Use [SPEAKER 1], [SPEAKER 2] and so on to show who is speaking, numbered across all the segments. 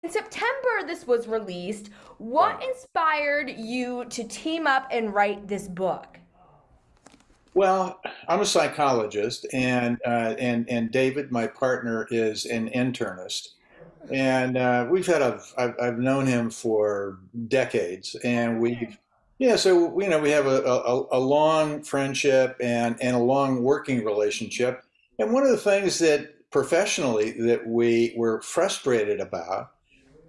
[SPEAKER 1] In September, this was released. What
[SPEAKER 2] Right.
[SPEAKER 1] inspired you to team up and write this book?
[SPEAKER 2] Well, I'm a psychologist, and David, my partner, is an internist, and I've known him for decades, and we've yeah, so we have a long friendship and a long working relationship, and one of the things that professionally that we were frustrated about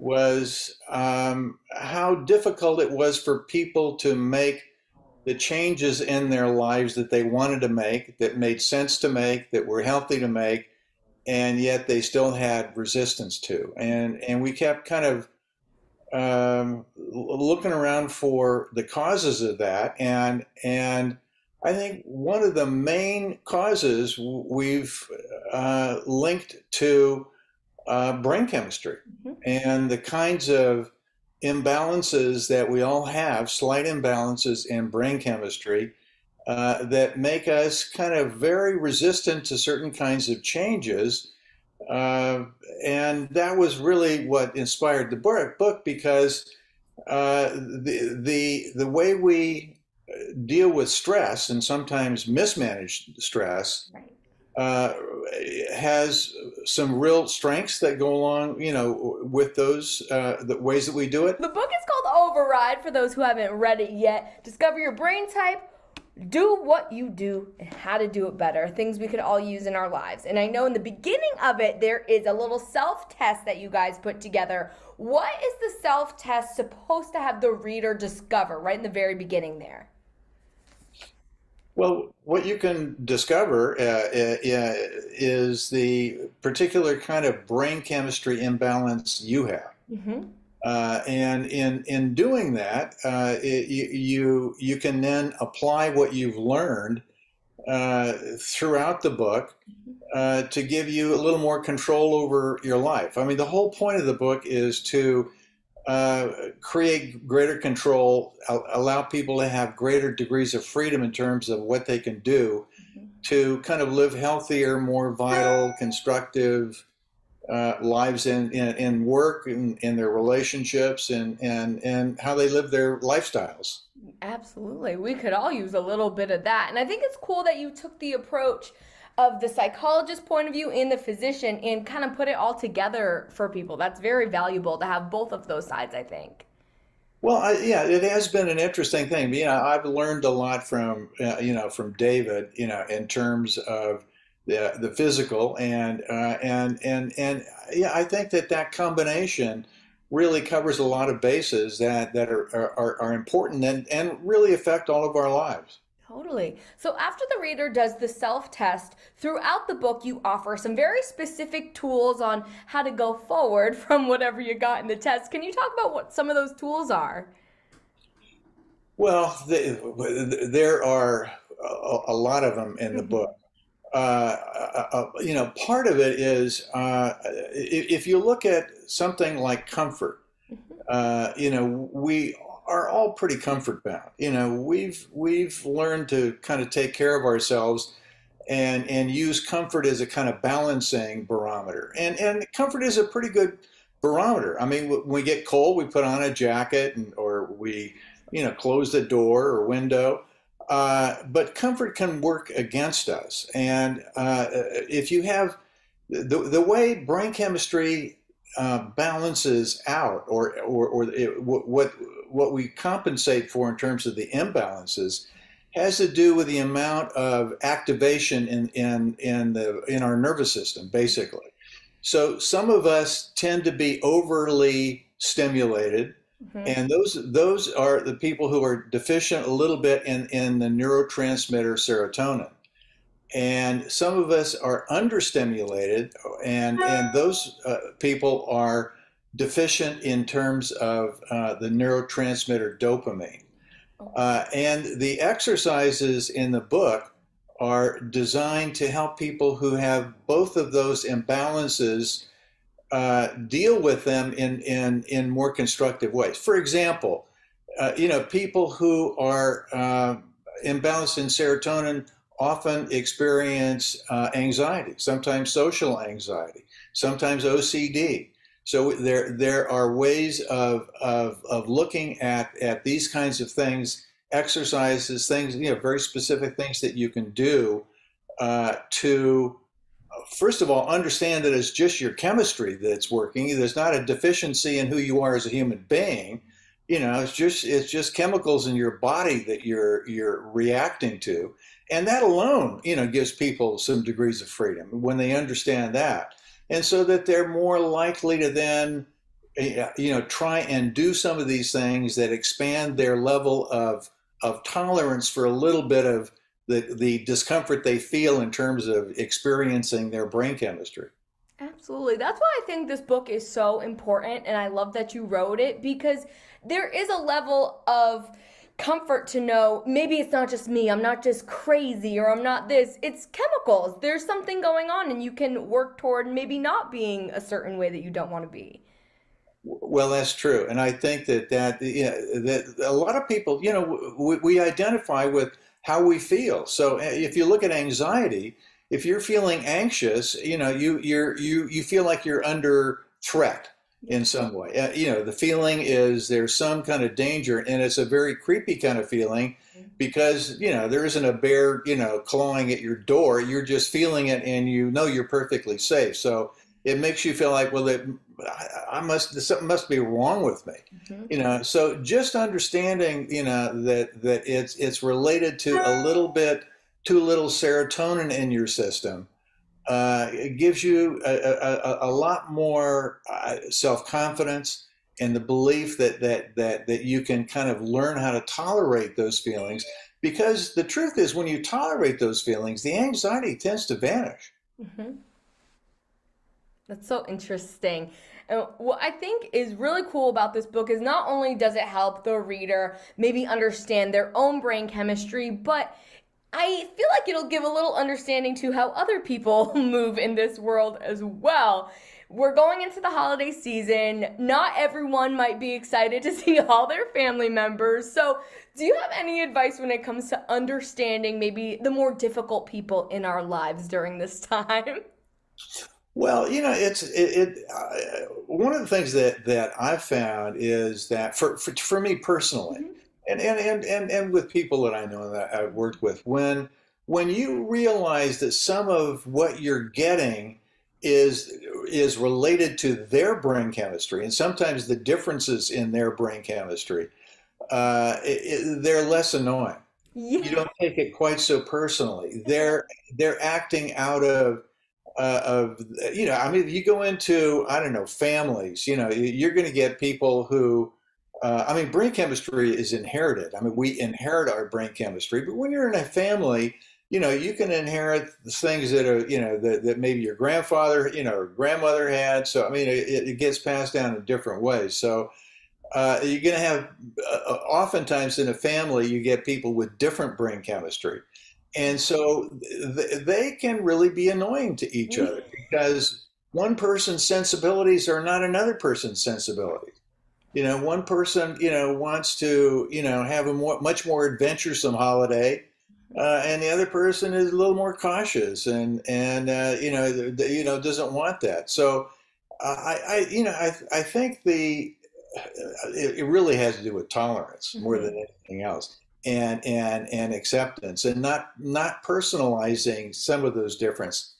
[SPEAKER 2] was how difficult it was for people to make the changes in their lives that they wanted to make, that made sense to make, that were healthy to make, and yet they still had resistance to. And we kept kind of looking around for the causes of that, and I think one of the main causes we've linked to brain chemistry
[SPEAKER 1] Mhm.
[SPEAKER 2] and the kinds of imbalances that we all have, slight imbalances in brain chemistry, that make us kind of very resistant to certain kinds of changes. Uh, and that was really what inspired the book because the way we deal with stress and sometimes mismanaged stress
[SPEAKER 1] Right.
[SPEAKER 2] uh, has some real strengths that go along, with those the ways that we do it.
[SPEAKER 1] The book is called Override for those who haven't read it yet. Discover your brain type, do what you do, and how to do it better. Things we could all use in our lives. And I know in the beginning of it, there is a little self test that you guys put together. What is the self test supposed to have the reader discover right in the very beginning there?
[SPEAKER 2] Well, what you can discover is the particular kind of brain chemistry imbalance you have.
[SPEAKER 1] Mm-hmm.
[SPEAKER 2] And in doing that, you can then apply what you've learned throughout the book to give you a little more control over your life. I mean, the whole point of the book is to create greater control, allow people to have greater degrees of freedom in terms of what they can do to kind of live healthier, more vital, constructive lives in work, in their relationships, and how they live their lifestyles.
[SPEAKER 1] Absolutely. We could all use a little bit of that. And I think it's cool that you took the approach of the psychologist point of view and the physician and kind of put it all together for people. That's very valuable to have both of those sides, I think.
[SPEAKER 2] Well, yeah, it has been an interesting thing. I've learned a lot from David, in terms of the physical and yeah, I think that combination really covers a lot of bases that are important and really affect all of our lives.
[SPEAKER 1] Totally. So after the reader does the self test, throughout the book, you offer some very specific tools on how to go forward from whatever you got in the test. Can you talk about what some of those tools are?
[SPEAKER 2] Well, there are a lot of them in the book. Part of it is if you look at something like comfort, we are all pretty comfort bound. We've learned to kind of take care of ourselves and use comfort as a kind of balancing barometer. And comfort is a pretty good barometer. I mean, when we get cold, we put on a jacket or we, close the door or window. But comfort can work against us. And if you have the way brain chemistry balances out, what we compensate for in terms of the imbalances, has to do with the amount of activation in our nervous system, basically. So some of us tend to be overly stimulated,
[SPEAKER 1] Mhm.
[SPEAKER 2] and those are the people who are deficient a little bit in the neurotransmitter serotonin. And some of us are understimulated, and those people are deficient in terms of the neurotransmitter dopamine. And the exercises in the book are designed to help people who have both of those imbalances deal with them in more constructive ways. For example, people who are imbalanced in serotonin often experience anxiety, sometimes social anxiety, sometimes OCD. So there are ways of looking at these kinds of things, exercises, things, very specific things that you can do to first of all, understand that it's just your chemistry that's working. There's not a deficiency in who you are as a human being. It's just chemicals in your body that you're reacting to, and that alone, gives people some degrees of freedom when they understand that, and so that they're more likely to then, try and do some of these things that expand their level of tolerance for a little bit of the discomfort they feel in terms of experiencing their brain chemistry.
[SPEAKER 1] Absolutely. That's why I think this book is so important, and I love that you wrote it because there is a level of comfort to know maybe it's not just me, I'm not just crazy, or I'm not this. It's chemicals. There's something going on, and you can work toward maybe not being a certain way that you don't want to be.
[SPEAKER 2] Well, that's true, and I think that a lot of people, we identify with how we feel. So if you look at anxiety, if you're feeling anxious, you feel like you're under threat in some way. The feeling is there's some kind of danger, and it's a very creepy kind of feeling because there isn't a bear clawing at your door. You're just feeling it, and you're perfectly safe. So it makes you feel like, well, something must be wrong with me. So just understanding that it's related to a little bit too little serotonin in your system. It gives you a lot more self-confidence and the belief that you can kind of learn how to tolerate those feelings, because the truth is, when you tolerate those feelings, the anxiety tends to vanish.
[SPEAKER 1] Hmm. That's so interesting. And what I think is really cool about this book is not only does it help the reader maybe understand their own brain chemistry, but I feel like it'll give a little understanding to how other people move in this world as well. We're going into the holiday season. Not everyone might be excited to see all their family members. So, do you have any advice when it comes to understanding maybe the more difficult people in our lives during this time?
[SPEAKER 2] Well, one of the things that I've found is that for me personally,
[SPEAKER 1] Mhm.
[SPEAKER 2] and with people that I know that I've worked with, when you realize that some of what you're getting is is related to their brain chemistry, and sometimes the differences in their brain chemistry, they're less annoying. You
[SPEAKER 1] Yeah.
[SPEAKER 2] don't take it quite so personally. They're acting out of I mean, if you go into, I don't know, families, you're going to get people who I mean, brain chemistry is inherited. I mean, we inherit our brain chemistry, but when you're in a family, you can inherit the things that are, that maybe your grandfather, or grandmother had. So I mean, it gets passed down in different ways. So you're going to have, oftentimes in a family, you get people with different brain chemistry. And so they can really be annoying to each other because one person's sensibilities are not another person's sensibilities. One person, wants to, have a much more adventuresome holiday, and the other person is a little more cautious and doesn't want that. So I think it really has to do with tolerance more than
[SPEAKER 1] Mhm.
[SPEAKER 2] anything else, and acceptance, and not personalizing some of those differences.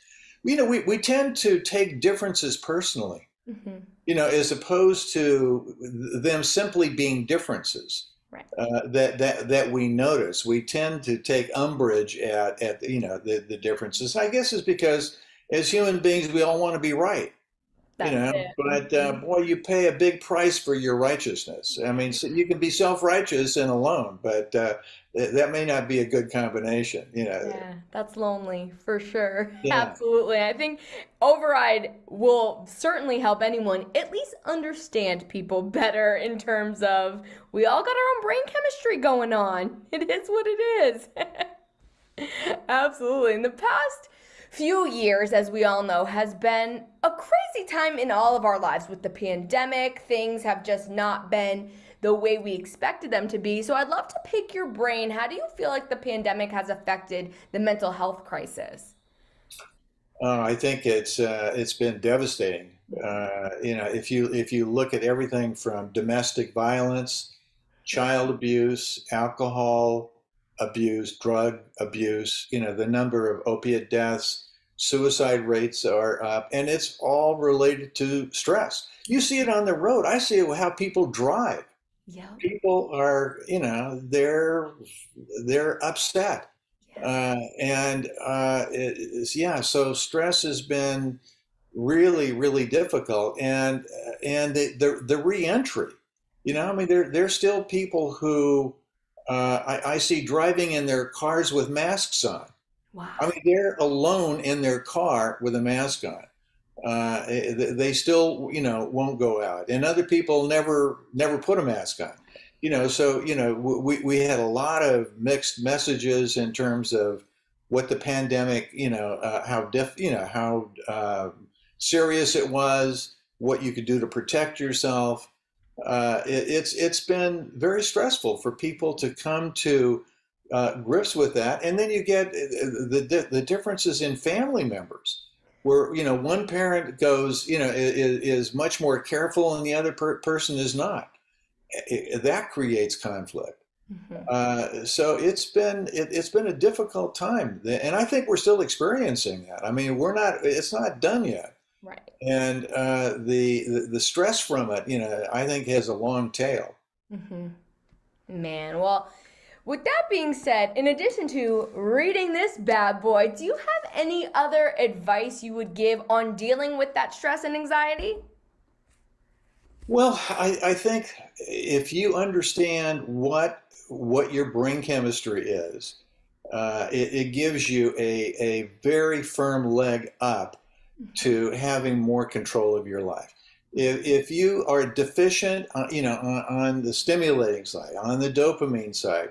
[SPEAKER 2] We tend to take differences personally,
[SPEAKER 1] Mhm.
[SPEAKER 2] as opposed to them simply being differences
[SPEAKER 1] Right.
[SPEAKER 2] that we notice. We tend to take umbrage at the differences. I guess is because as human beings, we all want to be right.
[SPEAKER 1] That's it.
[SPEAKER 2] But
[SPEAKER 1] Mhm.
[SPEAKER 2] boy, you pay a big price for your righteousness. I mean, so you can be self-righteous and alone, but that may not be a good combination.
[SPEAKER 1] Yeah, that's lonely for sure.
[SPEAKER 2] Yeah.
[SPEAKER 1] Absolutely. I think Override will certainly help anyone at least understand people better in terms of we all got our own brain chemistry going on. It is what it is. Absolutely. In the past few years, as we all know, has been a crazy time in all of our lives with the pandemic. Things have just not been the way we expected them to be. So I'd love to pick your brain. How do you feel like the pandemic has affected the mental health crisis?
[SPEAKER 2] I think it's been devastating If you look at everything from domestic violence, child abuse, alcohol abuse, drug abuse, the number of opiate deaths, suicide rates are up, and it's all related to stress. You see it on the road. I see it with how people drive.
[SPEAKER 1] Yep.
[SPEAKER 2] People are, they're upset,
[SPEAKER 1] Yes.
[SPEAKER 2] yeah. So stress has been really, really difficult, and the reentry. I mean, there's still people who I see driving in their cars with masks on. I
[SPEAKER 1] Wow.
[SPEAKER 2] mean, they're alone in their car with a mask on. They still, won't go out, and other people never put a mask on. So we had a lot of mixed messages in terms of what the pandemic, how serious it was, what you could do to protect yourself. It's been very stressful for people to come to grips with that, and then you get the differences in family members, where one parent goes, is much more careful, and the other person is not. That creates conflict.
[SPEAKER 1] Hmm.
[SPEAKER 2] So it's been a difficult time, and I think we're still experiencing that. I mean, it's not done yet,
[SPEAKER 1] Right.
[SPEAKER 2] and the stress from it, I think has a long tail.
[SPEAKER 1] Hmm. Man, well, with that being said, in addition to reading this bad boy, do you have any other advice you would give on dealing with that stress and anxiety?
[SPEAKER 2] Well, I think if you understand what your brain chemistry is, it gives you a very firm leg up to having more control of your life. If you are deficient, on the stimulating side, on the dopamine side,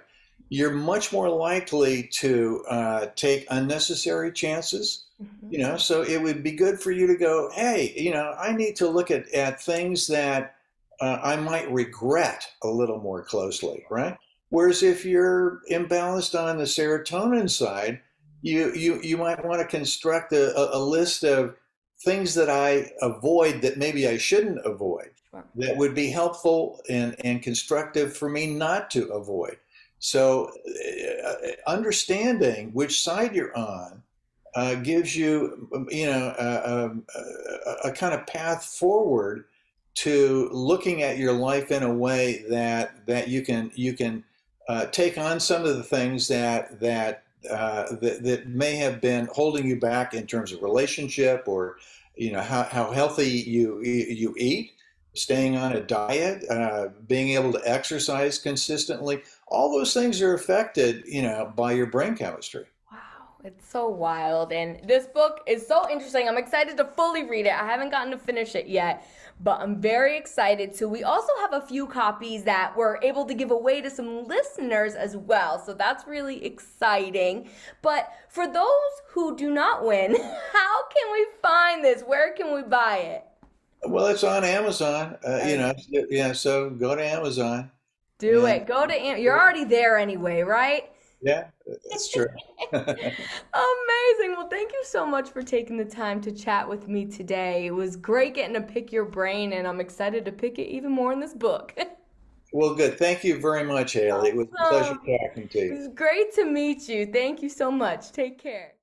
[SPEAKER 2] you're much more likely to take unnecessary chances.
[SPEAKER 1] Hmm.
[SPEAKER 2] So it would be good for you to go, hey, I need to look at things that I might regret a little more closely, right? Whereas if you're imbalanced on the serotonin side, you might want to construct a list of things that I avoid that maybe I shouldn't avoid,
[SPEAKER 1] Sure.
[SPEAKER 2] that would be helpful and constructive for me not to avoid. So, understanding which side you're on gives you, a kind of path forward to looking at your life in a way that you can take on some of the things that may have been holding you back in terms of relationship, or how healthy you eat, staying on a diet, being able to exercise consistently. All those things are affected, by your brain chemistry.
[SPEAKER 1] Wow, it's so wild. And this book is so interesting. I'm excited to fully read it. I haven't gotten to finish it yet, but I'm very excited to. We also have a few copies that we're able to give away to some listeners as well. So that's really exciting. But for those who do not win, how can we find this? Where can we buy it?
[SPEAKER 2] Well, it's on Amazon,
[SPEAKER 1] Okay.
[SPEAKER 2] yeah. So go to Amazon,
[SPEAKER 1] Do
[SPEAKER 2] and
[SPEAKER 1] it. Go to you're already there anyway, right?
[SPEAKER 2] yeah, that's true.
[SPEAKER 1] Amazing. Well, thank you so much for taking the time to chat with me today. It was great getting to pick your brain, and I'm excited to pick it even more in this book.
[SPEAKER 2] Well, good. Thank you very much, Haley. It was a pleasure
[SPEAKER 1] Awesome.
[SPEAKER 2] talking to
[SPEAKER 1] It
[SPEAKER 2] you.
[SPEAKER 1] was great to meet you. Thank you so much. Take care.